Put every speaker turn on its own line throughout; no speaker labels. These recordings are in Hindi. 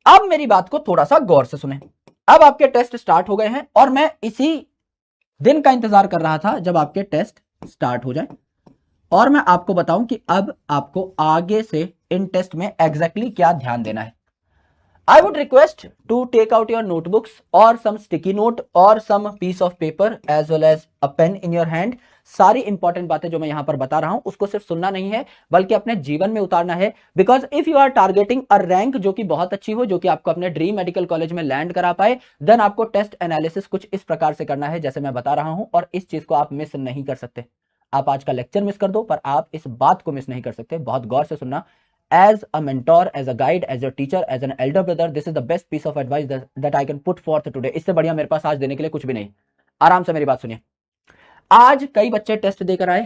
अब मेरी बात को थोड़ा सा गौर से सुने। अब आपके टेस्ट स्टार्ट हो गए हैं और मैं इसी दिन का इंतजार कर रहा था जब आपके टेस्ट स्टार्ट हो जाए और मैं आपको बताऊं कि अब आपको आगे से इन टेस्ट में एग्जैक्टली क्या ध्यान देना है। I would request to take out your notebooks or some sticky note or some piece of paper as well as a pen in your hand। सारी इंपॉर्टेंट बातें जो मैं यहां पर बता रहा हूं उसको सिर्फ सुनना नहीं है बल्कि अपने जीवन में उतारना है। Because if you are targeting a rank जो कि बहुत अच्छी हो, जो कि आपको अपने ड्रीम मेडिकल कॉलेज में लैंड करा पाए, देन आपको टेस्ट एनालिसिस कुछ इस प्रकार से करना है जैसे मैं बता रहा हूं। और इस चीज को आप मिस नहीं कर सकते। आप आज का लेक्चर मिस कर दो पर आप इस बात को मिस नहीं कर सकते। बहुत गौर से सुनना। As a mentor, as a guide, as a teacher, as an elder brother, this is the best piece of advice that I can put forth today। इससे बढ़िया मेरे पास आज देने के लिए कुछ भी नहीं। आराम से मेरी बात सुनिए। आज कई बच्चे टेस्ट देकर आए।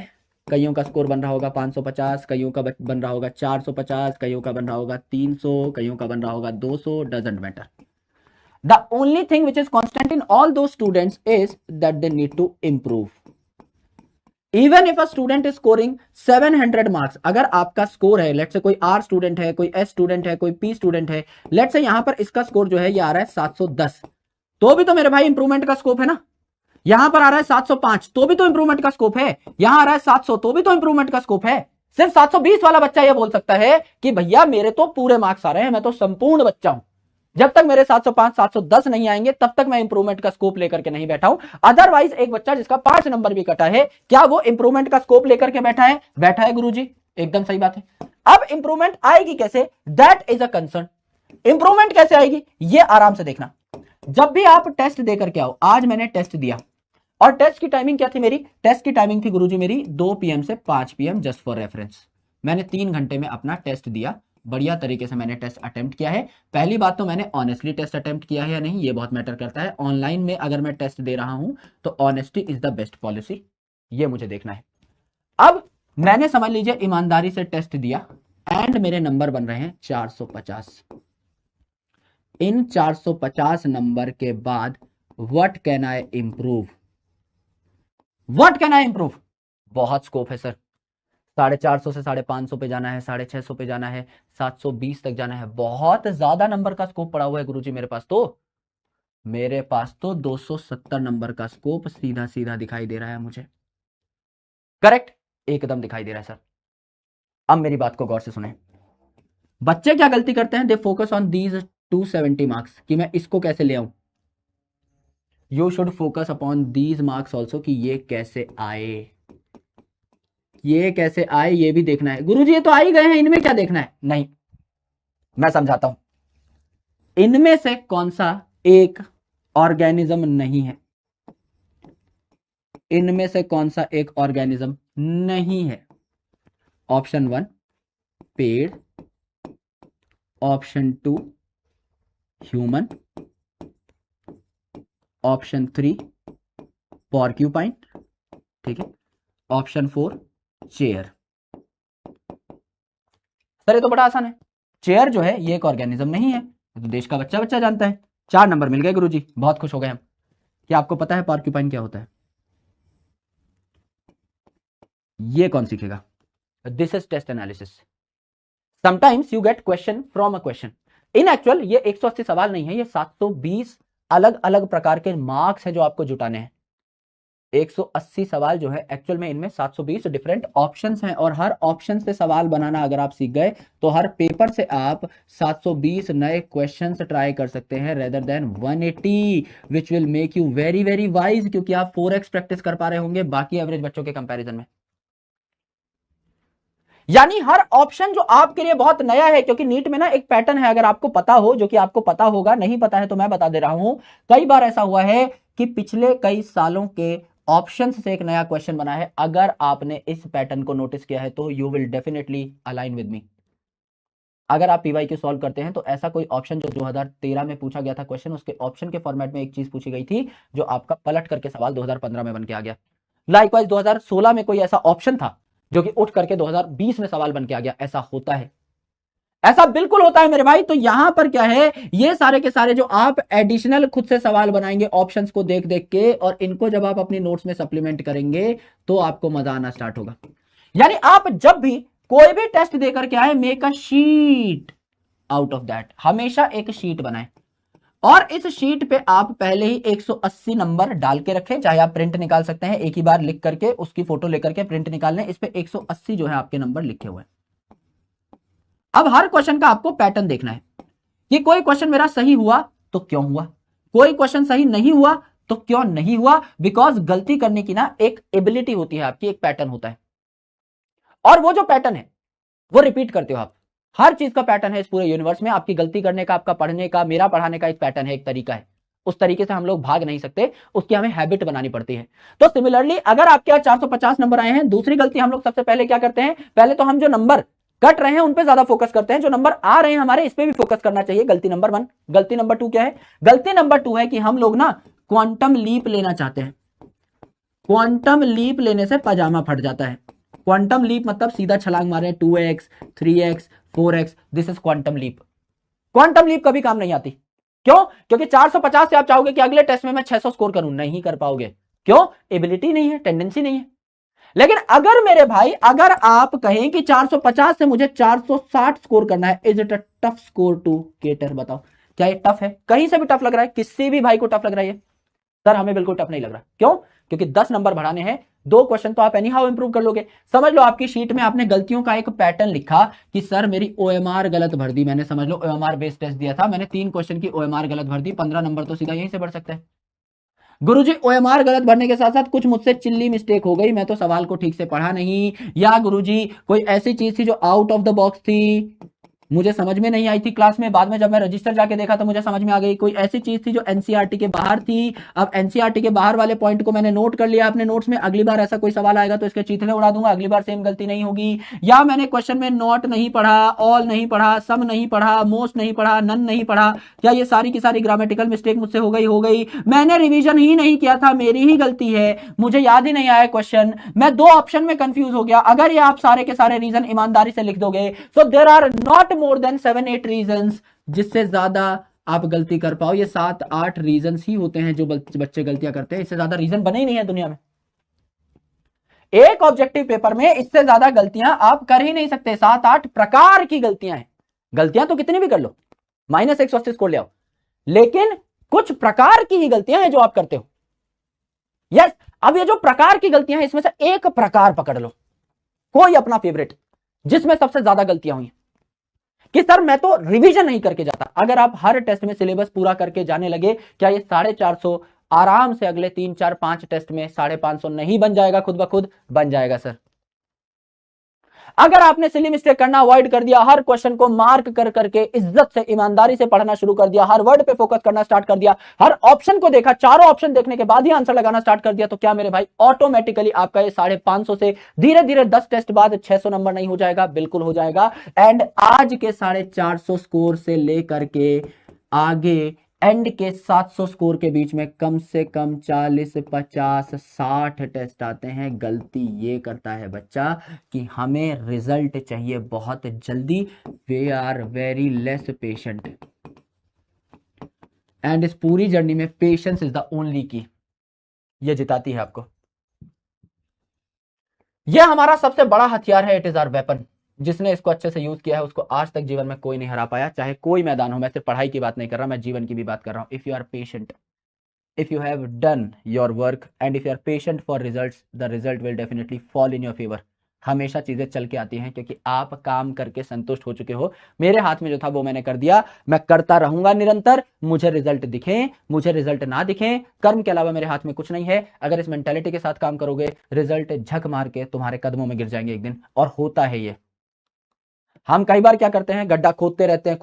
कईयों का स्कोर बन रहा होगा 550, कईयों का बन रहा होगा 450, कईयों का बन रहा होगा 300, कईयों का बन रहा होगा 200, doesn't matter. The only thing which is constant in all those students is that they need to improve। Even if a student is scoring 700 marks, अगर आपका स्कोर है, लेट से कोई आर स्टूडेंट है, कोई एस स्टूडेंट है, कोई पी स्टूडेंट है, लेट से यहां पर इसका स्कोर जो है ये आ रहा है 710, तो भी तो मेरे भाई इंप्रूवमेंट का स्कोप है ना। यहां पर आ रहा है 705, तो भी तो इंप्रूवमेंट का स्कोप है। यहां आ रहा है 700, तो भी तो इंप्रूवमेंट का स्कोप है। सिर्फ 720 वाला बच्चा ये बोल सकता है कि भैया मेरे तो पूरे मार्क्स आ रहे हैं, मैं तो संपूर्ण बच्चा हूं। जब तक मेरे 705 710 नहीं आएंगे तब तक मैं इंप्रूवमेंट का स्कोप लेकर के नहीं बैठा हूं। अदरवाइज एक बच्चा जिसका 5 नंबर भी कटा है, क्या वो इंप्रूवमेंट का स्कोप लेकर के बैठा है? बैठा है गुरुजी, एकदम सही बात है। अब इंप्रूवमेंट आएगी कैसे, that is a concern. Improvement कैसे आएगी ये आराम से देखना। जब भी आप टेस्ट देकर के आओ, आज मैंने टेस्ट दिया और टेस्ट की टाइमिंग क्या थी मेरी? टेस्ट की टाइमिंग थी गुरुजी मेरी 2 PM से 5 PM, जस्ट फॉर रेफरेंस। मैंने 3 घंटे में अपना टेस्ट दिया, बढ़िया तरीके से मैंने टेस्ट अटेम्प्ट किया है। पहली बात तो मैंने ऑनेस्टली टेस्ट अटेम्प्ट किया है या नहीं, ये बहुत मैटर करता है। ऑनलाइन में अगर मैं टेस्ट दे रहा हूं तो honesty is the best policy, ये मुझे देखना है। अब मैंने समझ लीजिए ईमानदारी से टेस्ट दिया एंड मेरे नंबर बन रहे हैं 450। इन 450 नंबर के बाद what can I improve? What can I improve? बहुत स्कोप है सर। 450 से 550 पे जाना है, 650 पे जाना है, 720 तक जाना है। बहुत ज्यादा नंबर का स्कोप पड़ा हुआ है गुरुजी मेरे पास तो 270 नंबर का स्कोप सीधा सीधा दिखाई दे रहा है मुझे। करेक्ट, एकदम दिखाई दे रहा है सर। अब मेरी बात को गौर से सुने। बच्चे क्या गलती करते हैं? They focus on these 270 marks कि मैं इसको कैसे ले आऊं। You should focus upon these marks also कि ये कैसे आए, ये कैसे आए ये भी देखना है। गुरुजी ये तो आ ही गए हैं, इनमें क्या देखना है? नहीं, मैं समझाता हूं। इनमें से कौन सा एक ऑर्गेनिज्म नहीं है? इनमें से कौन सा एक ऑर्गेनिज्म नहीं है? ऑप्शन 1 पेड़, ऑप्शन 2 ह्यूमन, ऑप्शन 3 पॉर्क्यूपाइन, ठीक है, ऑप्शन 4 चेयर। सर ये तो बड़ा आसान है। चेयर जो है ये एक ऑर्गेनिज्म नहीं है, तो देश का बच्चा बच्चा जानता है। 4 नंबर मिल गए गुरुजी, बहुत खुश हो गए हम। क्या आपको पता है पॉर्क्यूपाइन क्या होता है? ये कौन सीखेगा? This is test analysis. Sometimes you get question from a question. In actual ये 180 सवाल नहीं है, ये 720 अलग अलग प्रकार के मार्क्स हैं जो आपको जुटाने हैं। 180 सवाल जो है एक्चुअल में इनमें 720 डिफरेंट ऑप्शंस हैं और हर ऑप्शन से सवाल बनाना अगर आप सीख गए तो हर पेपर से आप 720 नए क्वेश्चंस ट्राई कर सकते हैं rather than 180, which will make you very very wise, क्योंकि आप 4x प्रैक्टिस कर पा रहे होंगे बाकी एवरेज बच्चों के कंपैरिजन में। यानी हर ऑप्शन जो आपके लिए बहुत नया है, क्योंकि नीट में ना एक पैटर्न है, अगर आपको पता हो, जो कि आपको पता होगा, नहीं पता है तो मैं बता दे रहा हूं। कई बार ऐसा हुआ है कि पिछले कई सालों के ऑप्शंस से एक नया क्वेश्चन बना है। अगर आपने इस पैटर्न को नोटिस किया है तो you will definitely align with me. अगर आप पीवाईक्यू सॉल्व करते हैं तो ऐसा कोई ऑप्शन जो 2013 में पूछा गया था क्वेश्चन, उसके ऑप्शन के फॉर्मेट में एक चीज पूछी गई थी जो आपका पलट करके सवाल 2015 में बन के आ गया। लाइकवाइज 2016 में कोई ऐसा ऑप्शन था जो कि उठ करके 2020 में सवाल बन के आ गया। ऐसा होता है, ऐसा बिल्कुल होता है मेरे भाई। तो यहां पर क्या है, ये सारे के सारे जो आप एडिशनल खुद से सवाल बनाएंगे ऑप्शंस को देख देख के, और इनको जब आप अपनी नोट्स में सप्लीमेंट करेंगे तो आपको मजा आना स्टार्ट होगा। यानी आप जब भी कोई भी टेस्ट देकर के आए, make a sheet out of that हमेशा एक शीट बनाएं और इस शीट पे आप पहले ही 180 नंबर डाल के रखें, चाहे आप प्रिंट निकाल सकते हैं, एक ही बार लिख करके उसकी फोटो लेकर के प्रिंट निकाल लें। इस पे 180 जो है आपके नंबर लिखे हुए हैं। अब हर क्वेश्चन का आपको पैटर्न देखना है कि कोई क्वेश्चन मेरा सही हुआ तो क्यों हुआ, कोई क्वेश्चन सही नहीं हुआ तो क्यों नहीं हुआ। बिकॉज गलती करने की ना एक एबिलिटी होती है आपकी, एक पैटर्न होता है और वो जो पैटर्न है वो रिपीट करते हो आप। हर चीज का पैटर्न है इस पूरे यूनिवर्स में, आपकी गलती करने का, आपका पढ़ने का, मेरा पढ़ाने का एक पैटर्न है, एक तरीका है। उस तरीके से हम लोग भाग नहीं सकते, उसकी हमें हैबिट बनानी पड़ती है। तो सिमिलरली अगर आपके यहाँ 450 नंबर आए हैं, दूसरी गलती हम लोग सबसे पहले क्या करते हैं, पहले तो हम जो नंबर कट रहे हैं उन पे ज्यादा फोकस करते हैं, जो नंबर आ रहे हैं हमारे इस पे भी फोकस करना चाहिए। गलती नंबर 1। गलती नंबर 2 क्या है? गलती नंबर 2 है कि हम लोग ना क्वांटम लीप लेना चाहते हैं। क्वांटम लीप लेने से पजामा फट जाता है। क्वांटम लीप मतलब सीधा छलांग मारे 2x 3x 4x, this is quantum leap. Quantum leap कभी काम नहीं आती। क्यों? क्योंकि 450 से आप चाहोगे कि अगले टेस्ट में मैं 600 स्कोर करूं, नहीं कर पाओगे। क्यों? एबिलिटी नहीं है, टेंडेंसी नहीं है। लेकिन अगर मेरे भाई, अगर आप कहें कि 450 से मुझे 460 स्कोर करना है, is it a tough score to cater? बताओ, क्या ये टफ है? कहीं से भी टफ लग रहा है? किसी भी भाई को टफ लग रहा है? सर हमें बिल्कुल टफ नहीं लग रहा। क्यों? क्योंकि 10 नंबर बढ़ाने हैं, 2 क्वेश्चन तो आप एनी हाउ इंप्रूव कर लोगे। समझ लो आपकी शीट में आपने गलतियों का एक पैटर्न लिखा कि सर मेरी ओएमआर गलत भर दी मैंने, समझ लो ओएमआर बेस्ड टेस्ट दिया था मैंने, 3 क्वेश्चन की ओएमआर गलत भर दी, 15 नंबर तो सीधा यहीं से बढ़ सकता है। गुरुजी ओएमआर गलत भरने के साथ साथ कुछ मुझसे चिल्ली मिस्टेक हो गई, मैं तो सवाल को ठीक से पढ़ा नहीं, या गुरुजी कोई ऐसी चीज थी जो आउट ऑफ द बॉक्स थी, मुझे समझ में नहीं आई थी क्लास में, बाद में जब मैं रजिस्टर जाके देखा तो मुझे समझ में आ गई। कोई ऐसी चीज थी जो एनसीईआरटी के बाहर थी, अब एनसीईआरटी के बाहर वाले पॉइंट को मैंने नोट कर लिया अपने नोट्स में, अगली बार ऐसा कोई सवाल आएगा तो इसके चीथड़े उड़ा दूंगा, अगली बार सेम गलती नहीं होगी। या मैंने क्वेश्चन में नॉट नहीं पढ़ा, ऑल नहीं पढ़ा, सम नहीं पढ़ा, मोस्ट नहीं पढ़ा, नन नहीं पढ़ा, क्या ये सारी की सारी ग्रामेटिकल मिस्टेक मुझसे हो गई? मैंने रिवीजन ही नहीं किया था, मेरी ही गलती है, मुझे याद ही नहीं आया क्वेश्चन, मैं 2 ऑप्शन में कंफ्यूज हो गया। अगर ये आप सारे के सारे रीजन ईमानदारी से लिख दोगे, so there are not more than 7-8 reasons जिससे ज्यादा आप गलती कर पाओ। ये 7-8 रीजंस ही होते हैं जो बच्चे गलतियां करते हैं, इससे ज्यादा रीजन बने ही नहीं है दुनिया में। एक ऑब्जेक्टिव पेपर में इससे ज्यादा गलतियां आप कर ही नहीं सकते। 7-8 प्रकार की गलतियां हैं। गलतियां तो कितनी भी कर लो, -180 स्कोर ले आओ, लेकिन कुछ प्रकार की ही गलतियां हैं जो आप करते हो। यस, अब ये जो प्रकार की गलतियां हैं इसमें से एक प्रकार पकड़ लो, कोई अपना फेवरेट जिसमें सबसे ज्यादा गलतियां हुई कि सर मैं तो रिवीजन नहीं करके जाता। अगर आप हर टेस्ट में सिलेबस पूरा करके जाने लगे, क्या ये 450 आराम से अगले 3-4-5 टेस्ट में 550 नहीं बन जाएगा? खुद ब खुद बन जाएगा सर। अगर आपने सिली मिस्टेक करना अवॉइड कर दिया, हर क्वेश्चन को मार्क कर करके इज्जत से ईमानदारी से पढ़ना शुरू कर दिया, हर वर्ड पे फोकस करना स्टार्ट कर दिया, हर ऑप्शन को देखा, चारों ऑप्शन देखने के बाद ही आंसर लगाना स्टार्ट कर दिया, तो क्या मेरे भाई ऑटोमेटिकली आपका ये 550 से धीरे धीरे 10 टेस्ट बाद 600 नंबर नहीं हो जाएगा? बिल्कुल हो जाएगा। एंड आज के 450 स्कोर से लेकर के आगे एंड के 700 स्कोर के बीच में कम से कम 40, 50, 60 टेस्ट आते हैं। गलती ये करता है बच्चा कि हमें रिजल्ट चाहिए बहुत जल्दी, we are very less patient, and इस पूरी जर्नी में पेशेंस इज द ओनली की, ये जिताती है आपको। ये हमारा सबसे बड़ा हथियार है, इट इज आवर वेपन। जिसने इसको अच्छे से यूज किया है उसको आज तक जीवन में कोई नहीं हरा पाया, चाहे कोई मैदान हो। मैं सिर्फ पढ़ाई की बात नहीं कर रहा, मैं जीवन की भी बात कर रहा हूं। If you are patient, if you have done your work and if you are patient for results, the result will definitely fall in your favour. हमेशा चीजें चल के आती हैं क्योंकि आप काम करके संतुष्ट हो चुके हो। मेरे हाथ में जो था वो मैंने कर दिया, मैं करता रहूंगा निरंतर, मुझे रिजल्ट दिखे मुझे रिजल्ट ना दिखे, कर्म के अलावा मेरे हाथ में कुछ नहीं है। अगर इस मेंटालिटी के साथ काम करोगे, रिजल्ट झक मार के तुम्हारे कदमों में गिर जाएंगे एक दिन, और होता है ये। हम कई बार क्या करते हैं, गड्ढा खोदते रहते हैं,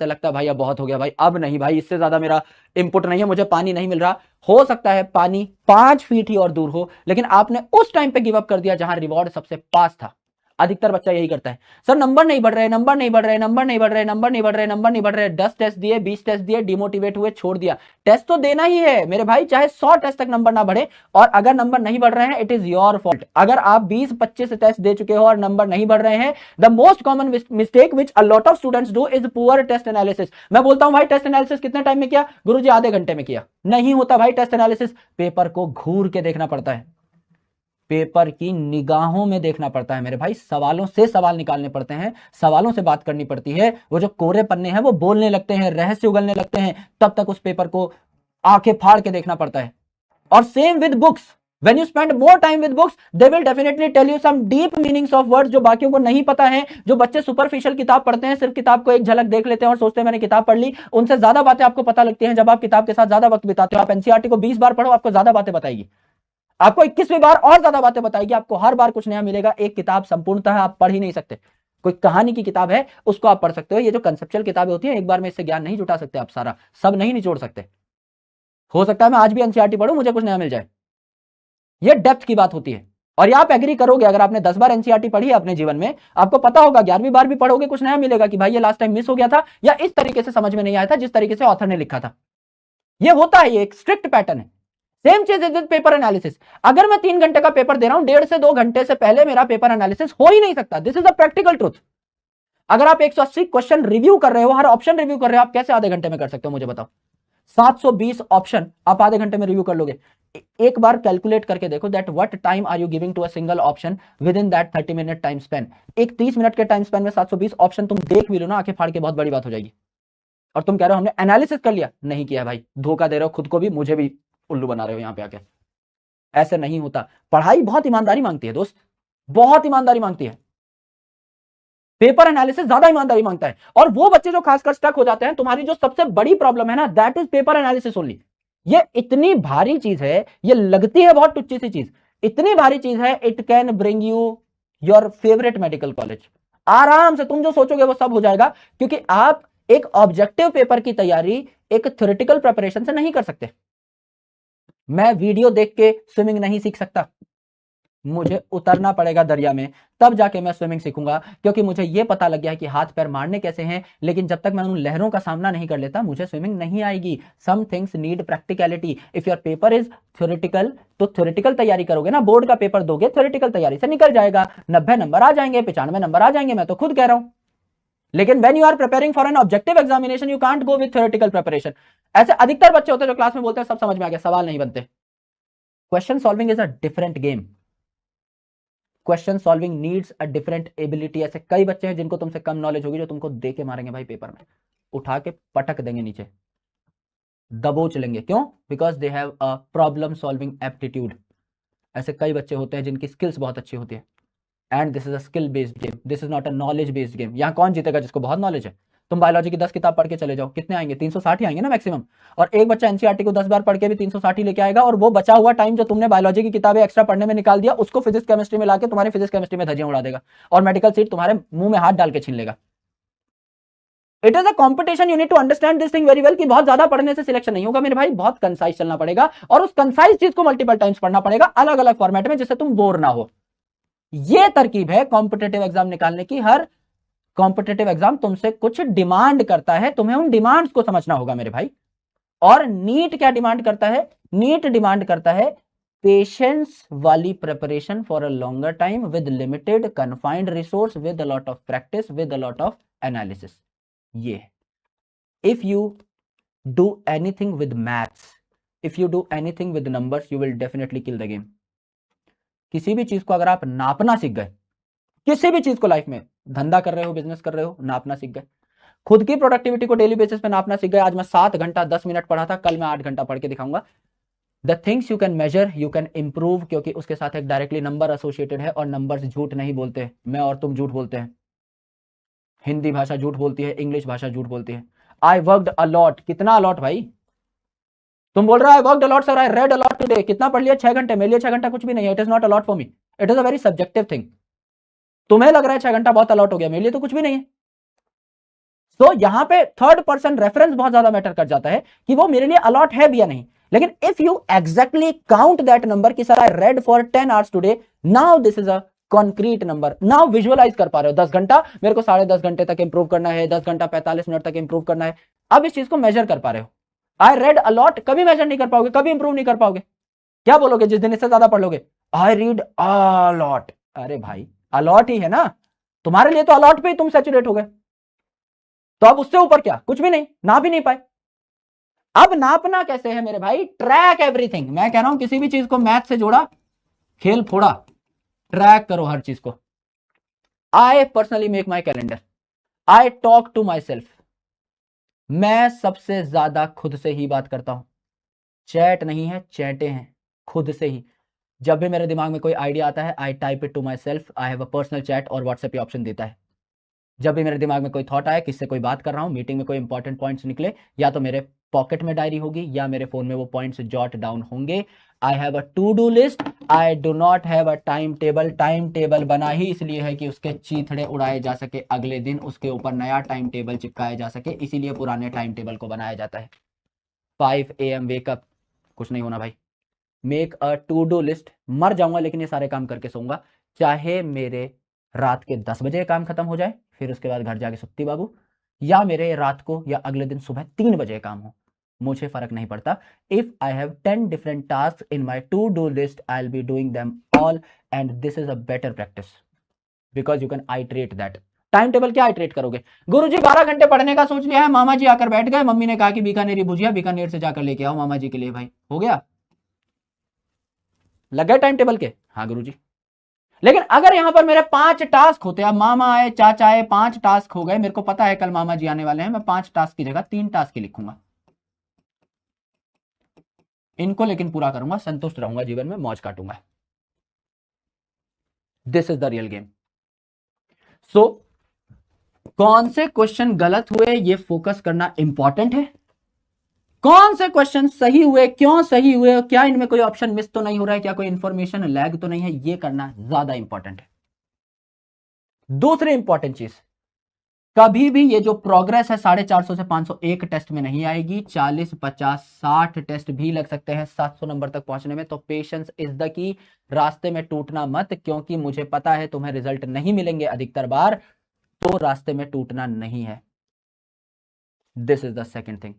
लगता है भाई अब बहुत हो गया, भाई अब नहीं, भाई इससे ज्यादा मेरा इनपुट नहीं है, मुझे पानी नहीं मिल रहा। हो सकता है पानी 5 फीट ही और दूर हो, लेकिन आपने उस टाइम पे गिव अप कर दिया जहां रिवॉर्ड सबसे पास था। अधिकतर बच्चा यही करता है, सर नंबर नहीं बढ़ रहे, नंबर नहीं बढ़ रहे, नंबर नहीं बढ़ रहे, नंबर नहीं बढ़ रहे, नंबर नहीं बढ़ रहे, 10 टेस्ट दिए, 20 टेस्ट दिए, डिमोटिवेट हुए, छोड़ दिया। टेस्ट तो देना ही है मेरे भाई, चाहे 100 टेस्ट तक नंबर ना बढ़े, और अगर नंबर नहीं बढ़ रहे हैं इट इज योर फॉल्ट। अगर आप 20-25 टेस्ट दे चुके हो और नंबर नहीं बढ़ रहे हैं, the most common mistake which a lot of students do is poor test analysis. मैं बोलता हूं भाई टेस्ट एनालिसिस कितने टाइम में किया? गुरुजी आधे घंटे में किया। नहीं होता भाई टेस्ट एनालिसिस, पेपर को घूर के देखना पड़ता है। पेपर की निगाहों में देखना पड़ता है मेरे भाई, सवालों से सवाल निकालने पड़ते हैं, सवालों से बात करनी पड़ती है। वो जो कोरे पन्ने हैं वो बोलने लगते हैं, रहस्य उगलने लगते हैं, तब तक उस पेपर को आंखें फाड़ के देखना पड़ता है। और same with books, when you spend more time with books they will definitely tell you some deep meanings of words जो बाकियों को नहीं पता है। जो बच्चे सुपरफिशियल किताब पढ़ते हैं, सिर्फ किताब को एक झलक देख लेते हैं और सोचते हैं मैंने किताब पढ़ ली, उनसे ज्यादा बातें आपको पता लगती हैं जब आप किताब के साथ ज्यादा वक्त बिताते हो। आप एनसीईआरटी को 20 बार पढ़ो, आपको ज्यादा बातें बताएगी, आपको 21वीं बार और ज्यादा बातें बताएगी, आपको हर बार कुछ नया मिलेगा। एक किताब संपूर्णतः आप पढ़ ही नहीं सकते। कोई कहानी की किताब है उसको आप पढ़ सकते हो, ये जो कंसेप्चुअल किताबें होती है एक बार में इससे ज्ञान नहीं जुटा सकते, आप सारा सब नहीं निचोड़ सकते। हो सकता है मैं आज भी एनसीईआरटी पढ़ूं, मुझे कुछ नया मिल जाए, ये डेप्थ की बात होती है। और ये आप एग्री करोगे, अगर आपने 10 बार एनसीईआरटी पढ़ी है अपने जीवन में, आपको पता होगा 11वीं बार भी पढ़ोगे कुछ नया मिलेगा कि भाई ये लास्ट टाइम मिस हो गया था, या इस तरीके से समझ में नहीं आया था जिस तरीके से ऑथर ने लिखा था। ये होता है, ये एक स्ट्रिक्ट पैटर्न है। सेम चीज इज विद पेपर एनालिसिस। अगर मैं 3 घंटे का पेपर दे रहा हूं, 1.5 से 2 घंटे से पहले मेरा पेपर एनालिसिस हो ही नहीं सकता। This is the practical truth. अगर आप 180 क्वेश्चन रिव्यू कर रहे हो, हर ऑप्शन रिव्यू कर रहे हो, आप कैसे आधे घंटे में कर सकते हो मुझे बताओ? 720 ऑप्शन आप आधे घंटे में रिव्यू कर लोगे? एक बार कैलकुलेट करके देखो that what time are you giving to a single option with in that 30 minute time span. एक 30 मिनट के टाइम स्पेन में 720 ऑप्शन तुम देख भी लो ना, आंखें फाड़ के, बहुत बड़ी बात हो जाएगी। और तुम कह रहे हो हमने एनालिसिस कर लिया, नहीं किया भाई, धोखा दे रहे हो खुद को भी, मुझे भी उल्लू बना रहे हो यहां पे आके। ऐसे नहीं होता। पढ़ाई बहुत ईमानदारी मांगती है दोस्त, बहुत ईमानदारी मांगती है। पेपर एनालिसिस ज्यादा ईमानदारी मांगता है। और वो बच्चे जो खासकर स्टक हो जाते हैं, तुम्हारी जो सबसे बड़ी प्रॉब्लम है ना, that is paper analysis only. ये इतनी भारी चीज है, ये लगती है बहुत टुच्ची सी चीज, इतनी भारी चीज है, it can bring you your favourite medical college. आराम से तुम जो सोचोगे वो सब हो जाएगा, क्योंकि आप एक ऑब्जेक्टिव पेपर की तैयारी एक थ्योरेटिकल प्रिपरेशन से नहीं कर सकते। मैं वीडियो देख के स्विमिंग नहीं सीख सकता, मुझे उतरना पड़ेगा दरिया में, तब जाके मैं स्विमिंग सीखूंगा, क्योंकि मुझे यह पता लग गया है कि हाथ पैर मारने कैसे हैं। लेकिन जब तक मैं उन लहरों का सामना नहीं कर लेता, मुझे स्विमिंग नहीं आएगी। Some things need practicality. If your paper is theoretical, तो थ्योरेटिकल तैयारी करोगे ना, बोर्ड का पेपर दोगे, थ्योरेटिकल तैयारी से निकल जाएगा, 90 नंबर आ जाएंगे, 95 नंबर आ जाएंगे, मैं तो खुद कह रहा हूं। लेकिन when you are preparing for an objective examination you can't go with theoretical preparation। ऐसे अधिकतर बच्चे होते हैं जो क्लास में बोलते हैं सब समझ में आ गया, सवाल नहीं बनते। Question solving is a different game. Question solving needs a different ability. ऐसे कई बच्चे हैं जिनको तुमसे कम नॉलेज होगी, जो तुमको दे के मारेंगे भाई, पेपर में उठा के पटक देंगे नीचे, दबोच लेंगे। क्यों? Because they have a problem solving aptitude. ऐसे कई बच्चे होते हैं जिनकी स्किल्स बहुत अच्छी होती है। And this is a skill based game, this is not a knowledge based game. यहाँ कौन जीतेगा? जिसको बहुत नॉलेज है। तुम बायोलॉजी की 10 किताब पढ़ के चले जाओ, कितने आएंगे? 360 ही आएंगे ना मैक्सिमम। और एक बच्चा एनसीईआरटी को 10 बार पढ़ के भी 360 लेके आएगा, और वो बचा हुआ टाइम जो तुमने बायोलॉजी की किताबें एक्स्ट्रा पढ़ने में निकाल दिया, उसको फिजिक्स केमिस्ट्री में लाके तुम्हारे फिजिक्स केमिस्ट्री में धज्जियां उड़ा देगा, और मेडिकल सीट तुम्हारे मुंह में हाथ डाल के छीन लेगा। It is a competition, you need to understand this thing very well, कि बहुत ज्यादा पढ़ने से सिलेक्शन नहीं होगा मेरे भाई, बहुत कंसाइज चलना पड़ेगा, और उस कंसाइज चीज को मल्टीपल टाइम्स पढ़ना पड़ेगा, अलग अलग फॉर्मेट में, जिससे तुम बोर ना हो। ये तरकीब है कॉम्पिटेटिव एग्जाम निकालने की। हर कॉम्पिटेटिव एग्जाम तुमसे कुछ डिमांड करता है, तुम्हें उन डिमांड्स को समझना होगा मेरे भाई। और नीट क्या डिमांड करता है? नीट डिमांड करता है पेशेंस वाली preparation for a longer time with limited confined resource with a lot of practice with a lot of analysis. ये if you do anything with maths, if you do anything with numbers, you will definitely kill the game. किसी भी चीज को अगर आप नापना सीख गए, किसी भी चीज को लाइफ में, धंधा कर रहे हो, बिजनेस कर रहे हो, नापना सीख गए, खुद की प्रोडक्टिविटी को डेली बेसिस पे नापना सीख गए। आज मैं 7 घंटा 10 मिनट पढ़ा था, कल मैं 8 घंटा पढ़ के दिखाऊंगा। The things you can measure you can improve, क्योंकि उसके साथ एक डायरेक्टली नंबर एसोसिएटेड है, और नंबर्स झूठ नहीं बोलते। मैं और तुम झूठ बोलते हैं, हिंदी भाषा झूठ बोलती है, इंग्लिश भाषा झूठ बोलती है। आई वर्कड अलॉट, कितना अलॉट भाई? तुम बोल रहे हो I worked a lot sir, I read a lot today, कितना पढ़ लिया? 6 घंटे। मेरे लिए 6 घंटा कुछ भी नहीं है, it is not a lot for me, it is a very subjective thing. तुम्हें लग रहा है 6 घंटा बहुत अलॉट हो गया, मेरे लिए तो कुछ भी नहीं है। तो यहां पे थर्ड पर्सन रेफरेंस बहुत ज्यादा मैटर कर जाता है, कि वो मेरे लिए अलॉट है भी या नहीं। लेकिन if you exactly count that number कि sir I read for 10 hours today, now this is a concrete number, now visualize कर पा रहे हो। 10 घंटा मेरे को 10.5 घंटे तक इंप्रूव करना है, 10 घंटा 45 मिनट तक इंप्रूव करना है। अब इस चीज को मेजर कर पा रहे हो। आई रेड अलॉट कभी मेजर नहीं कर पाओगे, कभी इंप्रूव नहीं कर पाओगे। क्या बोलोगे जिस दिन इससे ज्यादा पढ़ लोगे? I read a lot. अरे भाई अलॉट ही है ना, तुम्हारे लिए तो अलॉट पे ही तुम सैचुरेट हो गए, तो अब उससे ऊपर क्या? कुछ भी नहीं, ना भी नहीं पाए। अब नापना कैसे है मेरे भाई? Track everything. मैं कह रहा हूं किसी भी चीज को मैथ से जोड़ा, खेल फोड़ा, ट्रैक करो हर चीज को। I personally make my calendar, I talk to my self, मैं सबसे ज्यादा खुद से ही बात करता हूं। चैट नहीं है, चैटे हैं खुद से ही। जब भी मेरे दिमाग में कोई आइडिया आता है, I type it to my self. I have a personal chat, और व्हाट्सएप ये ऑप्शन देता है। जब भी मेरे दिमाग में कोई थॉट आए, किससे कोई बात कर रहा हूं, मीटिंग में कोई इंपॉर्टेंट पॉइंट्स निकले, या तो मेरे पॉकेट में डायरी होगी या मेरे फोन में वो पॉइंट्स जॉट डाउन होंगे। I have a to do list, I do not have a time table. Time table बना ही इसलिए है कि उसके चीथड़े उड़ाए जा सके, अगले दिन उसके ऊपर नया टाइम टेबल चिपकाया जा सके, इसीलिए पुराने टाइम टेबल को बनाया जाता है। 5 AM वेकअप, कुछ नहीं होना भाई। Make a to do list, मर जाऊंगा लेकिन ये सारे काम करके सोऊंगा, चाहे मेरे रात के 10 बजे काम खत्म हो जाए, फिर उसके बाद घर जाके सुत्ती बाबू, या मेरे रात को या अगले दिन सुबह 3 बजे काम हो, मुझे फर्क नहीं पड़ता। If I have 10 different task in my to do list, I will be doing them all, and this is a better practice because you can iterate that. Time table क्या आइट्रेट करोगे? गुरुजी 12 घंटे पढ़ने का सोच लिया है, मामा जी आकर बैठ गए, मम्मी ने कहा कि बीकानेरी भुजिया बीकानेर से जाकर लेके आओ मामा जी के लिए, भाई हो गया, लग गए टाइम टेबल के? हाँ गुरुजी। लेकिन अगर यहां पर मेरे 5 टास्क होते, अब मामा आए चाचा आए, 5 टास्क हो गए, मेरे को पता है कल मामा जी आने वाले हैं, मैं 5 टास्क की जगह 3 टास्क ही लिखूंगा, इनको लेकिन पूरा करूंगा, संतुष्ट रहूंगा, जीवन में मौज काटूंगा। This is the real game. So कौन से क्वेश्चन गलत हुए ये फोकस करना इंपॉर्टेंट है, कौन से क्वेश्चन सही हुए, क्यों सही हुए, क्या इनमें कोई ऑप्शन मिस तो नहीं हो रहा है, क्या कोई इंफॉर्मेशन लैग तो नहीं है, ये करना ज्यादा इंपॉर्टेंट है। दूसरी इंपॉर्टेंट चीज, कभी भी ये जो प्रोग्रेस है 450 से 500 एक टेस्ट में नहीं आएगी, 40 50 60 टेस्ट भी लग सकते हैं 700 नंबर तक पहुंचने में। तो पेशेंस इज द की, रास्ते में टूटना मत, क्योंकि मुझे पता है तुम्हें रिजल्ट नहीं मिलेंगे अधिकतर बार, तो रास्ते में टूटना नहीं है। This is the second thing.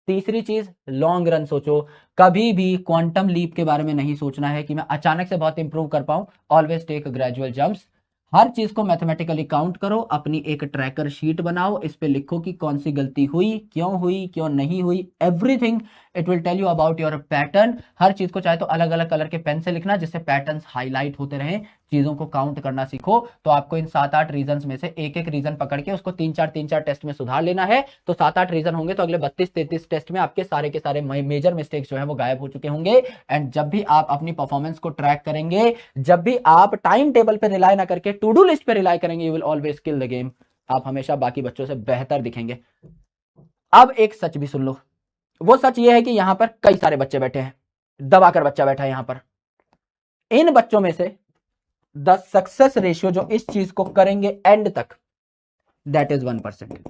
तीसरी चीज, लॉन्ग रन सोचो, कभी भी क्वांटम लीप के बारे में नहीं सोचना है कि मैं अचानक से बहुत इंप्रूव कर पाऊं। Always take gradual jumps. हर चीज को मैथमेटिकली काउंट करो, अपनी एक ट्रैकर शीट बनाओ, इस पे लिखो कि कौन सी गलती हुई, क्यों नहीं हुई, everything it will tell you about your pattern. हर चीज को चाहे तो अलग अलग कलर के पेन से लिखना, जिससे पैटर्न्स हाईलाइट होते रहें। चीजों को काउंट करना सीखो, तो आपको इन 7-8 रीजन में से एक एक रीजन पकड़ के उसको 3-4 टेस्ट में सुधार लेना है। तो 7-8 रीजन होंगे, तो अगले 32-33 टेस्ट में आपके सारे के सारे मेजर मिस्टेक्स जो है वो गायब हो चुके होंगे। एंड जब भी आप अपनी परफॉर्मेंस को ट्रैक करेंगे, जब भी आप टाइम टेबल पे रिलाई ना करके टू डू लिस्ट पे रिलाई करेंगे, you will always kill the game. आप हमेशा बाकी बच्चों से बेहतर दिखेंगे। अब एक सच भी सुन लो, वो सच ये है कि यहां पर कई सारे बच्चे बैठे हैं, दबाकर बच्चा बैठा है यहां पर। इन बच्चों में से द सक्सेस रेशियो जो इस चीज को करेंगे एंड तक, दैट इज 1%।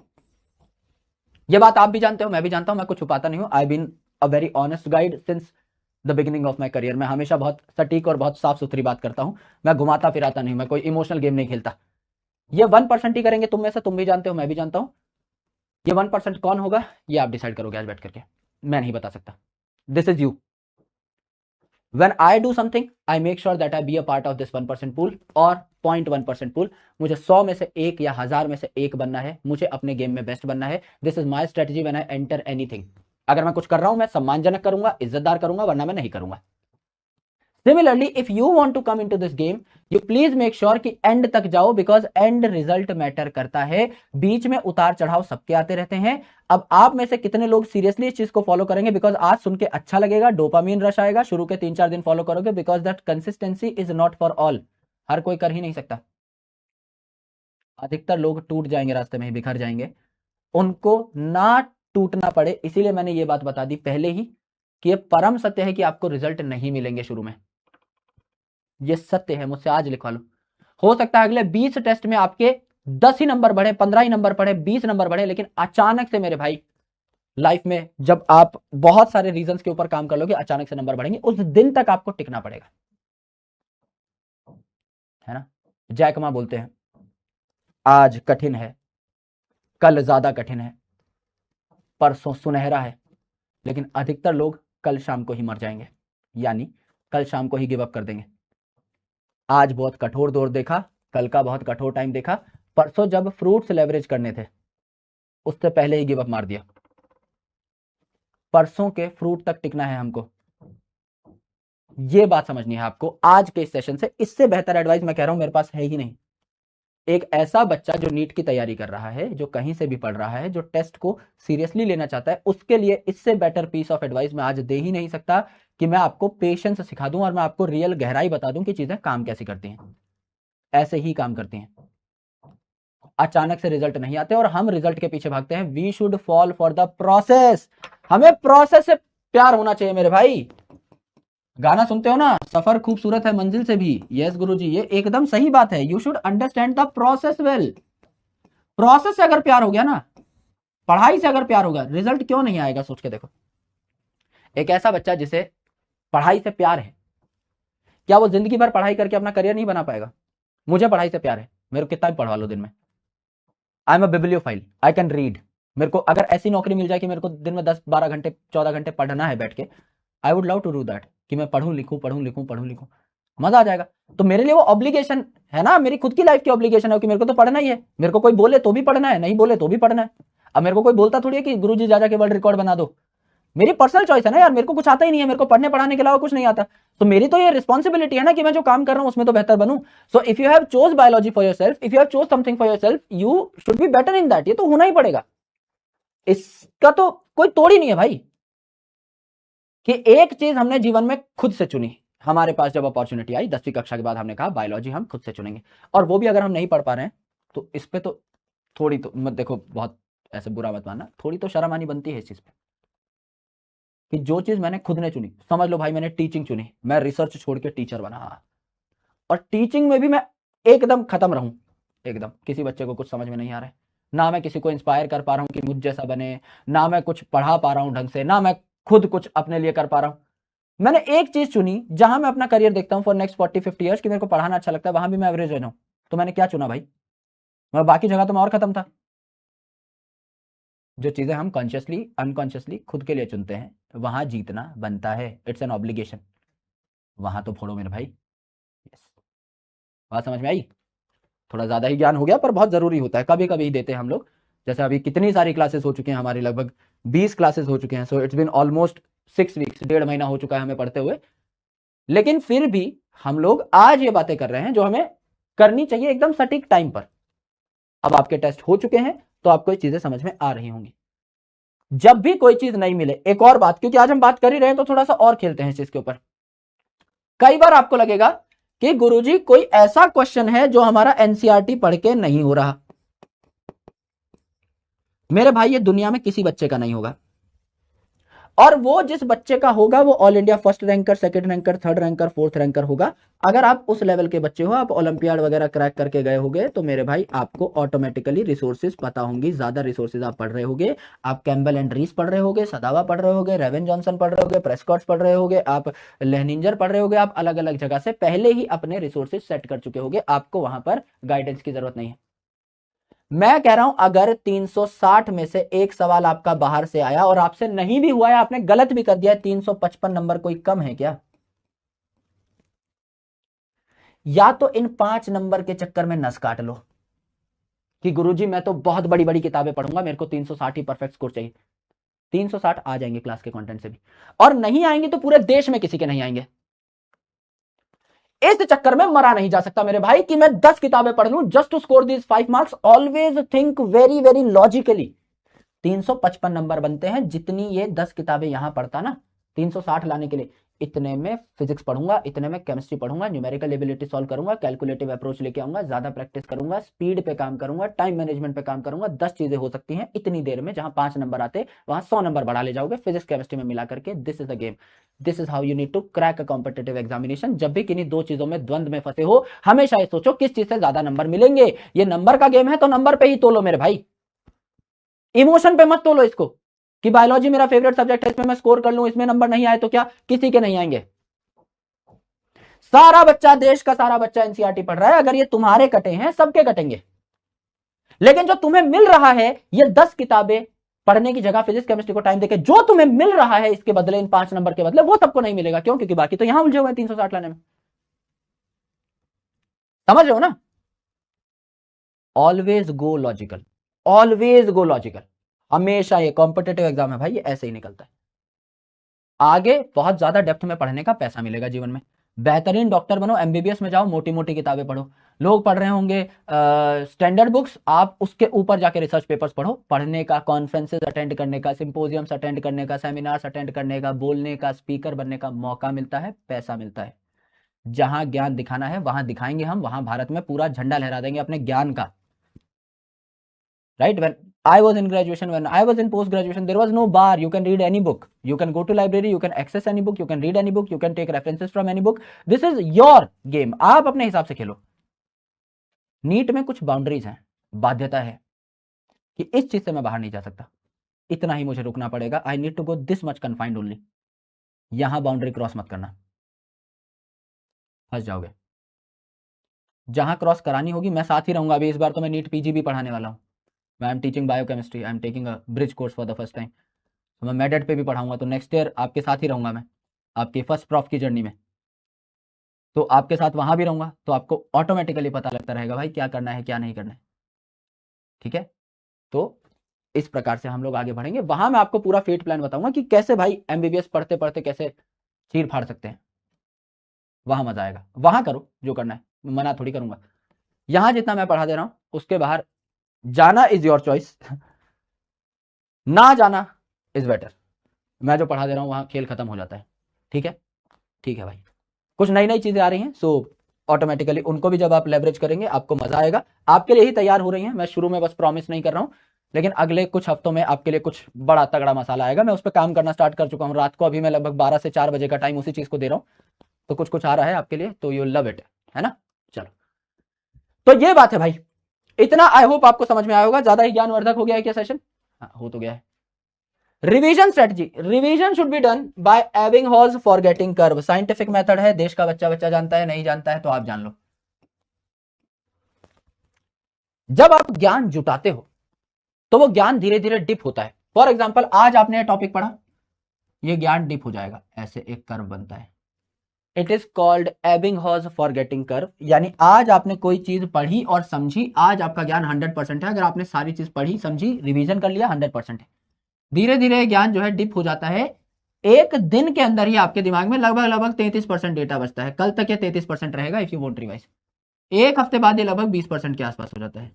ये बात आप भी जानते हो, मैं भी जानता हूं, मैं कुछ छुपाता नहीं हूं। I been a very honest guide since the beginning of my career. मैं हमेशा बहुत सटीक और बहुत साफ सुथरी बात करता हूं, मैं घुमाता फिराता नहीं, मैं कोई इमोशनल गेम नहीं खेलता। ये 1% ही करेंगे तुम में से, तुम भी जानते हो, मैं भी जानता हूं। ये 1% कौन होगा ये आप डिसाइड करोगे आज बैठ करके, मैं नहीं बता सकता। This is you. When I do something, I make sure that I be a part of this 1% pool और 0.1% pool। मुझे 100 में से एक या 1000 में से एक बनना है, मुझे अपने गेम में बेस्ट बनना है। This is my strategy when I enter anything. अगर मैं कुछ कर रहा हूं, मैं सम्मानजनक करूंगा, इज्जतदार करूंगा, वरना मैं नहीं करूंगा। Similarly if you want to come into this game, you please make sure कि एंड तक जाओ, बिकॉज एंड रिजल्ट मैटर करता है। बीच में उतार चढ़ाव सबके आते रहते हैं। अब आप में से कितने लोग सीरियसली इस चीज को फॉलो करेंगे, बिकॉज आज सुन के अच्छा लगेगा, डोपामीन रश आएगा, शुरू के 3-4 दिन फॉलो करोगे, because that consistency is not for all. हर कोई कर ही नहीं सकता। अधिकतर लोग टूट जाएंगे, रास्ते में ही बिखर जाएंगे। उनको ना टूटना पड़े, इसीलिए मैंने ये बात बता दी पहले ही कि ये परम सत्य है कि आपको रिजल्ट नहीं मिलेंगे शुरू में। ये सत्य है, मुझसे आज लिखवा लो। हो सकता है अगले 20 टेस्ट में आपके 10 ही नंबर बढ़े, 15 ही नंबर बढ़े, 20 नंबर बढ़े, लेकिन अचानक से मेरे भाई लाइफ में जब आप बहुत सारे रीजंस के ऊपर काम कर लोगे, अचानक से नंबर बढ़ेंगे, उस दिन तक आपको टिकना पड़ेगा, है ना। जैक मा बोलते हैं आज कठिन है, कल ज्यादा कठिन है, परसों सुनहरा है, लेकिन अधिकतर लोग कल शाम को ही मर जाएंगे, यानी कल शाम को ही गिव अप कर देंगे। आज बहुत कठोर दौर देखा, कल का बहुत कठोर टाइम देखा, परसों जब फ्रूट्स लेवरेज करने थे उससे पहले ही गिव अप मार दिया। परसों के फ्रूट तक टिकना है हमको। ये बात समझनी है आपको आज के इस सेशन से। इससे बेहतर एडवाइस मैं कह रहा हूं मेरे पास है ही नहीं। एक ऐसा बच्चा जो नीट की तैयारी कर रहा है, जो कहीं से भी पढ़ रहा है, जो टेस्ट को सीरियसली लेना चाहता है, उसके लिए इससे बेटर पीस ऑफ एडवाइस मैं आज दे ही नहीं सकता कि मैं आपको पेशेंस सिखा दूं और मैं आपको रियल गहराई बता दूं कि चीजें काम कैसे करती हैं। ऐसे ही काम करती हैं, अचानक से रिजल्ट नहीं आते और हम रिजल्ट के पीछे भागते हैं। We should fall for the process. हमें प्रोसेस से प्यार होना चाहिए मेरे भाई। गाना सुनते हो ना, सफर खूबसूरत है मंजिल से भी। यस गुरुजी, ये एकदम सही बात है। You should understand the process well. Process से अगर प्यार हो गया ना, पढ़ाई से अगर प्यार होगा, रिजल्ट क्यों नहीं आएगा? सोच के देखो। एक ऐसा बच्चा जिसे पढ़ाई से प्यार है, क्या वो जिंदगी भर पढ़ाई करके अपना करियर नहीं बना पाएगा? मुझे पढ़ाई से प्यार है, मेरे को कितना भी पढ़वा लो दिन में। I am a bibliophile, I can read. मेरे को अगर ऐसी नौकरी मिल जाए कि मेरे को दिन में 10-12 घंटे 14 घंटे पढ़ना है बैठ के, I would love to do that, कि मैं पढ़ूं लिखूं पढ़ूं लिखूं पढ़ूं लिखूं, मजा आ जाएगा। तो मेरे लिए वो ऑब्लिगेशन है ना, मेरी खुद की लाइफ की ऑब्लिगेशन है कि मेरे को तो पढ़ना ही है। मेरे को कोई बोले तो भी पढ़ना है, नहीं बोले तो भी पढ़ना है। अब मेरे को कोई बोलता थोड़ी है कि गुरुजी जा जाके वर्ल्ड रिकॉर्ड बना दो। मेरी पर्सनल चॉइस है ना यार, मेरे को कुछ आता ही नहीं है, मेरे को पढ़ने पढ़ाने के अलावा कुछ नहीं आता। तो मेरी तो ये रिस्पॉन्सिबिलिटी है ना कि मैं जो काम कर रहा हूं उसमें तो बेहतर बनूं। So if you have chose biology for yourself, if you have chose something for yourself, you should be better in that. ये तो होना ही पड़ेगा, इसका तो कोई तोड़ ही नहीं है भाई। कि एक चीज हमने जीवन में खुद से चुनी, हमारे पास जब अपॉर्चुनिटी आई 10वीं कक्षा के बाद, हमने कहा बायोलॉजी हम खुद से चुनेंगे। और वो भी अगर हम नहीं पढ़ पा रहे हैं तो इस पे तो थोड़ी तो मत देखो, बहुत ऐसे बुरा मत मानना, थोड़ी तो शर्म आनी बनती है इस चीज पे कि जो चीज मैंने खुद ने चुनी। समझ लो भाई, मैंने टीचिंग चुनी, मैं रिसर्च छोड़ के टीचर बना, और टीचिंग में भी मैं एकदम खत्म रहूं। एकदम किसी बच्चे को कुछ समझ में नहीं आ रहा है, ना मैं किसी को इंस्पायर कर पा रहा हूं कि मुझ जैसा बने, ना मैं कुछ पढ़ा पा रहा हूं ढंग से, ना मैं खुद कुछ अपने लिए कर पा रहा हूं। मैंने एक चीज चुनी जहां मैं अपना करियर देखता हूं फॉर नेक्स्ट 40-50 ईयर्स, कि मेरे को पढ़ाना अच्छा लगता है, वहां भी मैं एवरेज रह जाऊं। तो मैंने क्या चुना भाई? मैं बाकी जगह तो मैं और खत्म था। जो चीजें हम कॉन्शियसली अनकॉन्शियसली खुद के लिए चुनते हैं, वहां जीतना बनता है। It's an obligation. वहां तो फोड़ो मेरे भाई। yes. बात समझ में आई? थोड़ा ज्यादा ही ज्ञान हो गया, पर बहुत जरूरी होता है, कभी कभी ही देते हैं हम लोग। जैसे अभी कितनी सारी क्लासेस हो चुकी हैं हमारी, लगभग 20 क्लासेस हो चुके हैं। So it's been almost 6 weeks, 1.5 महीना हो चुका है हमें पढ़ते हुए। लेकिन फिर भी हम लोग आज ये बातें कर रहे हैं जो हमें करनी चाहिए एकदम सटीक टाइम पर। अब आपके टेस्ट हो चुके हैं तो आपको ये चीजें समझ में आ रही होंगी। जब भी कोई चीज नहीं मिले, एक और बात, क्योंकि आज हम बात कर ही रहे हैं तो थोड़ा सा और खेलते हैं इस चीज के ऊपर। कई बार आपको लगेगा कि गुरुजी कोई ऐसा क्वेश्चन है जो हमारा एनसीईआरटी पढ़ के नहीं हो रहा। मेरे भाई, ये दुनिया में किसी बच्चे का नहीं होगा, और वो जिस बच्चे का होगा वो all India first ranker, second ranker, third ranker, fourth ranker होगा। अगर आप उस लेवल के बच्चे हो, आप ओलंपियाड वगैरह क्रैक करके गए होगे, तो मेरे भाई आपको ऑटोमेटिकली रिसोर्सेज पता होंगी, ज्यादा रिसोर्सेज आप पढ़ रहे होगे। आप कैम्बल एंड रीस पढ़ रहे होगे, सदावा पढ़ रहे होगे, रेवन जॉनसन पढ़ रहे होगे, प्रेस्कॉट्स पढ़ रहे होगे, आप लेहनिंजर पढ़ रहे होगे। आप अलग अलग जगह से पहले ही अपने रिसोर्सेज सेट कर चुके होगे, आपको वहां पर गाइडेंस की जरूरत नहीं है। मैं कह रहा हूं, अगर 360 में से एक सवाल आपका बाहर से आया और आपसे नहीं भी हुआ है, आपने गलत भी कर दिया है, 355 नंबर कोई कम है क्या? या तो इन 5 नंबर के चक्कर में नस काट लो कि गुरुजी मैं तो बहुत बड़ी बड़ी किताबें पढ़ूंगा, मेरे को 360 ही परफेक्ट स्कोर चाहिए। 360 आ जाएंगे क्लास के कंटेंट से भी, और नहीं आएंगे तो पूरे देश में किसी के नहीं आएंगे। इस चक्कर में मरा नहीं जा सकता मेरे भाई कि मैं 10 किताबें पढ़ लूं just to score this 5 marks. Always think very very logically. 355 नंबर बनते हैं जितनी ये 10 किताबें यहां पढ़ता ना, 360 लाने के लिए। इतने में फिजिक्स पढ़ूंगा, इतने में केमिस्ट्री पढ़ूंगा, न्यूमेरिकल एबिलिटी सॉल्व करूंगा, कैलकुलेटिव अप्रोच लेके आऊंगा, ज्यादा प्रैक्टिस करूंगा, स्पीड पे काम करूंगा, टाइम मैनेजमेंट पे काम करूंगा। 10 चीजें हो सकती हैं इतनी देर में। जहां 5 नंबर आते वहां 100 नंबर बढ़ा ले जाओगे फिजिक्स केमिस्ट्री में मिला करके। This is the game, this is how you need to crack a competitive examination. जब भी किन्हीं दो चीजों में द्वंद में फंसे हो, हमेशा ये सोचो किस चीज से ज्यादा नंबर मिलेंगे। ये नंबर का गेम है तो नंबर पे ही तोलो मेरे भाई, इमोशन पे मत तोलो इसको कि बायोलॉजी मेरा फेवरेट सब्जेक्ट है, इसमें मैं स्कोर कर लूं, इसमें नंबर नहीं आए तो क्या, किसी के नहीं आएंगे। सारा बच्चा, देश का सारा बच्चा एनसीईआरटी पढ़ रहा है, अगर ये तुम्हारे कटे हैं सबके कटेंगे। लेकिन जो तुम्हें मिल रहा है, ये 10 किताबें पढ़ने की जगह फिजिक्स केमिस्ट्री को टाइम देके जो तुम्हें मिल रहा है इसके बदले, इन 5 नंबर के बदले, वो सबको नहीं मिलेगा। क्यों? क्योंकि बाकी तो यहां उलझे हुए हैं 360 लाने में। समझ रहे हो ना? Always go logical, always go logical. हमेशा ये कॉम्पिटेटिव एग्जाम है भाई, ये ऐसे ही निकलता है। आगे बहुत ज्यादा डेप्थ में पढ़ने का पैसा मिलेगा जीवन में। बेहतरीन डॉक्टर बनो, एमबीबीएस में जाओ, मोटी मोटी किताबें पढ़ो। लोग पढ़ रहे होंगे स्टैंडर्ड बुक्स, आप उसके ऊपर जाके रिसर्च पेपर्स पढ़ो। पढ़ने का, कॉन्फ्रेंसेस अटेंड करने का, सिंपोजियम्स अटेंड करने का, सेमिनार्स अटेंड करने का, बोलने का, स्पीकर बनने का मौका मिलता है, पैसा मिलता है। जहां ज्ञान दिखाना है वहां दिखाएंगे हम, वहां भारत में पूरा झंडा लहरा देंगे अपने ज्ञान का। Right, when I was in graduation, when I was in post graduation, there was no bar. You can read any book, you can go to library, you can access any book, you can read any book, you can take references from any book. This is your game. आप अपने हिसाब से खेलो। नीट में कुछ बाउंड्रीज हैं, बाध्यता है कि इस चीज से मैं बाहर नहीं जा सकता, इतना ही मुझे रुकना पड़ेगा। I need to go this much confined only. यहां बाउंड्री क्रॉस मत करना, फंस जाओगे। जहां क्रॉस करानी होगी मैं साथ ही रहूंगा। अभी इस बार तो मैं नीट पीजी भी पढ़ाने वाला हूं। I am teaching biochemistry, I am taking a bridge course for the first time. तो मैं मेडेट पे भी पढ़ाऊंगा, तो नेक्स्ट ईयर आपके साथ ही रहूंगा मैं, आपकी फर्स्ट प्रॉफ की जर्नी में। तो आपके साथ वहां भी रहूंगा, तो आपको ऑटोमेटिकली पता लगता रहेगा भाई क्या करना है क्या नहीं करना है। ठीक है, तो इस प्रकार से हम लोग आगे बढ़ेंगे। वहां मैं आपको पूरा फेट प्लान बताऊंगा कि कैसे भाई एमबीबीएस पढ़ते पढ़ते कैसे चीर फाड़ सकते हैं। वहां मजा आएगा, वहां करो जो करना है, मना थोड़ी करूंगा। यहां जितना मैं पढ़ा दे रहा हूं उसके बाहर जाना इज योर चॉइस, ना जाना इज बेटर। मैं जो पढ़ा दे रहा हूं वहां खेल खत्म हो जाता है। ठीक है, ठीक है भाई। कुछ नई नई चीजें आ रही हैं, सो ऑटोमेटिकली उनको भी जब आप लेवरेज करेंगे आपको मजा आएगा। आपके लिए ही तैयार हो रही हैं, मैं शुरू में बस प्रॉमिस नहीं कर रहा हूं, लेकिन अगले कुछ हफ्तों में आपके लिए कुछ बड़ा तगड़ा मसाला आएगा। मैं उस पर काम करना स्टार्ट कर चुका हूं रात को। अभी मैं लगभग 12 से 4 बजे का टाइम उसी चीज को दे रहा हूं, तो कुछ कुछ आ रहा है आपके लिए, तो यू लव इट, है ना। चलो, तो ये बात है भाई। इतना आई होप आपको समझ में आया होगा। ज्यादा ही ज्ञानवर्धक हो गया है क्या सेशन? हाँ, हो तो गया है। Revision strategy, revision should be done by Ebbinghaus forgetting curve. Scientific method है, देश का बच्चा बच्चा जानता है, नहीं जानता है तो आप जान लो। जब आप ज्ञान जुटाते हो तो वो ज्ञान धीरे धीरे डिप होता है। फॉर एग्जाम्पल आज आपने टॉपिक पढ़ा, ये ज्ञान डिप हो जाएगा, ऐसे एक कर्व बनता है। It is called Ebbinghaus forgetting curve. यानी आज आपने कोई चीज पढ़ी और समझी, आज आपका ज्ञान 100% है। अगर आपने सारी चीज पढ़ी समझी रिवीजन कर लिया, 100% है। धीरे धीरे ज्ञान जो है डिप हो जाता है। एक दिन के अंदर ही आपके दिमाग में लगभग लगभग 33% डेटा बचता है। कल तक ये 33% रहेगा इफ यू वोंट रिवाइज। एक हफ्ते बाद ये लगभग 20% के आसपास हो जाता है,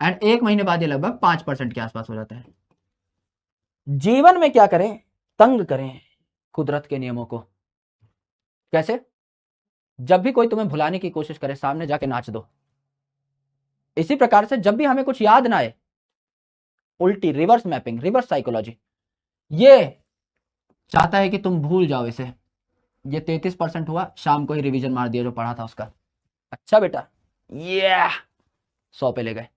एंड एक महीने बाद ये लगभग 5% के आसपास हो जाता है। जीवन में क्या करें? तंग करें कुदरत के नियमों को। कैसे? जब भी कोई तुम्हें भुलाने की कोशिश करे, सामने जाके नाच दो। इसी प्रकार से जब भी हमें कुछ याद ना आए, उल्टी रिवर्स मैपिंग, रिवर्स साइकोलॉजी, ये चाहता है कि तुम भूल जाओ इसे। ये 33% हुआ, शाम को ही रिवीजन मार दिया जो पढ़ा था उसका। अच्छा बेटा, ये 100 पे ले गए।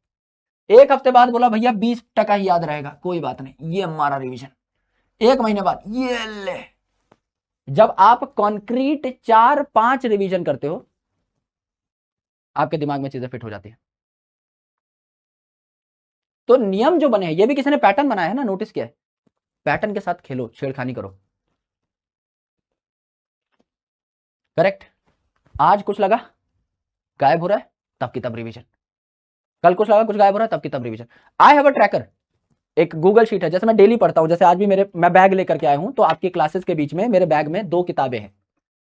एक हफ्ते बाद बोला भैया 20% ही याद रहेगा, कोई बात नहीं, ये हमारा रिवीजन। एक महीने बाद ये ले। जब आप कॉन्क्रीट 4-5 रिवीजन करते हो, आपके दिमाग में चीजें फिट हो जाती है। तो नियम जो बने हैं, ये भी किसी ने पैटर्न बनाया है ना, नोटिस किया है? पैटर्न के साथ खेलो, छेड़खानी करो। करेक्ट। आज कुछ लगा गायब हो रहा है, तब की तब रिवीजन। कल कुछ लगा कुछ गायब हो रहा है, तब की तब revision. I have a tracker, एक गूगल शीट है, जैसे मैं डेली पढ़ता हूं। जैसे आज भी मैं बैग लेकर के आया हूं, तो आपकी क्लासेस के बीच में मेरे बैग में 2 किताबें हैं,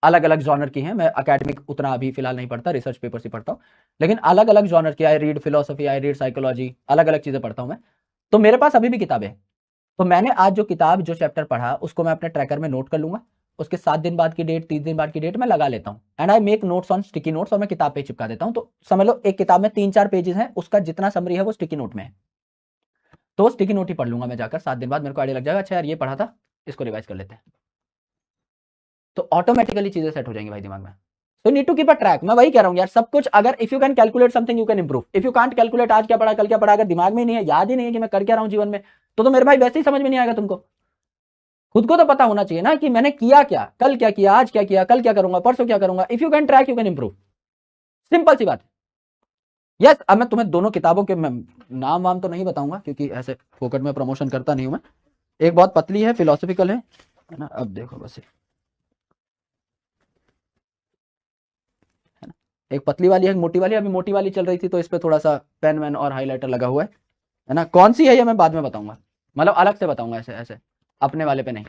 अलग अलग जॉनर की हैं। मैं एकेडमिक उतना अभी फिलहाल नहीं पढ़ता, रिसर्च पेपर्स ही पढ़ता हूं, लेकिन अलग अलग जॉनर की। I read philosophy, I read psychology, अलग अलग चीजें पढ़ता हूं मैं। तो मेरे पास अभी भी किताबें हैं। तो मैंने आज जो किताब जो चैप्टर पढ़ा उसको मैं अपने ट्रैकर में नोट कर लूंगा। उसके 7 दिन बाद की डेट, 30 दिन बाद की डेट मैं लगा लेता हूँ, and I make notes on sticky notes, और मैं किताब पे चिपका देता हूँ। तो समझ लो एक किताब में 3-4 पेजेस हैं, उसका जितना समरी है वो स्टिकी नोट में है। तो स्टिकी नोट ही पढ़ लूंगा मैं जाकर, 7 दिन बाद मेरे को आइडिया लग जाएगा, अच्छा यार ये पढ़ा था, इसको रिवाइज कर लेते हैं। तो ऑटोमेटिकली चीजें सेट हो जाएंगी भाई दिमाग में। तो need to keep a track. मैं वही कह रहा हूँ यार, सब कुछ अगर if you can calculate something you can improve. If you can't calculate आज क्या पढ़ा कल क्या पढ़ा, अगर दिमाग में नहीं है, याद ही नहीं है कि मैं कर क्या रहा हूँ जीवन में, तो मेरे भाई वैसे ही समझ में नहीं आएगा तुमको। खुद को तो पता होना चाहिए ना कि मैंने किया क्या, कल क्या किया, आज क्या किया, कल क्या करूंगा, परसों क्या करूंगा। If you can track you can improve, simple सी बात है। यस, अब मैं तुम्हें दोनों किताबों के नाम वाम तो नहीं बताऊंगा, क्योंकि ऐसे फोकट में प्रमोशन करता नहीं हूं मैं। एक बहुत पतली है, फिलोसफिकल है ना। अब देखो बस, है ना, एक पतली वाली है, एक मोटी वाली। अभी मोटी वाली चल रही थी, तो इस पे थोड़ा सा पेन वैन और हाईलाइटर लगा हुआ है ना। कौन सी है ये मैं बाद में बताऊंगा, मतलब अलग से बताऊंगा, ऐसे ऐसे अपने वाले पे नहीं।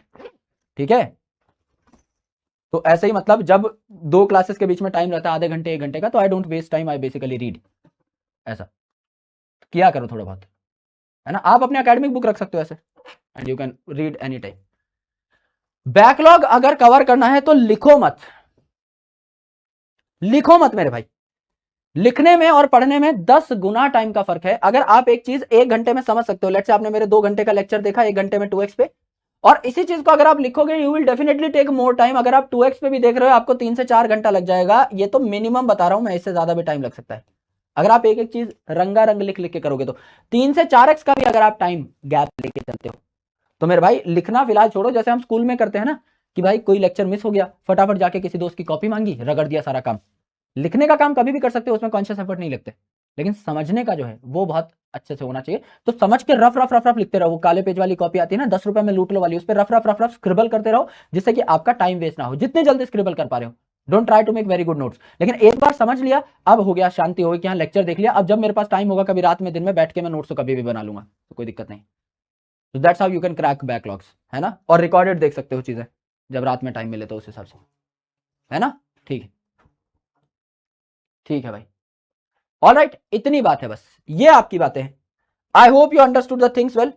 ठीक है, तो ऐसे ही मतलब जब दो क्लासेस के बीच में टाइम रहता है आधे घंटे 1 घंटे का, तो I don't waste time, I basically read. ऐसा किया करो थोड़ा बहुत, है ना। आप अपने एकेडमिक बुक रख सकते हो ऐसे, and you can read any time. Backlog अगर कवर करना है तो लिखो मत, लिखो मत मेरे भाई। लिखने में और पढ़ने में 10 गुना टाइम का फर्क है। अगर आप एक चीज 1 घंटे में समझ सकते हो, लेट्स से आपने मेरे 2 घंटे का लेक्चर देखा 1 घंटे में 2x पे, और इसी चीज को अगर आप लिखोगे you will definitely take more time. अगर आप 2x पे भी देख रहे हो आपको 3 से 4 घंटा लग जाएगा, ये तो मिनिमम बता रहा हूं मैं, इससे ज्यादा भी टाइम लग सकता है। अगर आप एक एक चीज रंगा रंग लिख लिख के करोगे तो 3 से 4x का भी अगर आप टाइम गैप लेके चलते हो तो मेरे भाई लिखना फिलहाल छोड़ो। जैसे हम स्कूल में करते हैं ना कि भाई कोई लेक्चर मिस हो गया, फटाफट जाके किसी दोस्त की कॉपी मांगी, रगड़ दिया सारा काम। लिखने का काम कभी भी कर सकते हो, उसमें कॉन्शियस एफर्ट नहीं लगते, लेकिन समझने का जो है वो बहुत अच्छे से होना चाहिए। तो समझ के रफ रफ रफ रफ लिखते रहो। वो काले पेज वाली कॉपी आती है ना 10 रुपए में लूट लो वाली, उस पर rough rough rough rough scribble करते रहो, जिससे कि आपका टाइम वेस्ट ना हो, जितने जल्दी स्क्रिबल कर पा रहे हो। Don't try to make very good notes. लेकिन एक बार समझ लिया, अब हो गया, शांति हो गई कि हाँ लेक्चर देख लिया, अब जब मेरे पास टाइम होगा कभी रात में दिन में बैठ के मैं नोट्स तो कभी भी बना लूंगा, तो कोई दिक्कत नहीं। तो that's how you can crack backlogs, है ना। और रिकॉर्डेड देख सकते हो चीजें जब रात में टाइम मिले तो, उस हिसाब से, है ना। ठीक है, ठीक है भाई। ऑल राइट, इतनी बात है बस, ये आपकी बातें हैं। I hope you understood the things well.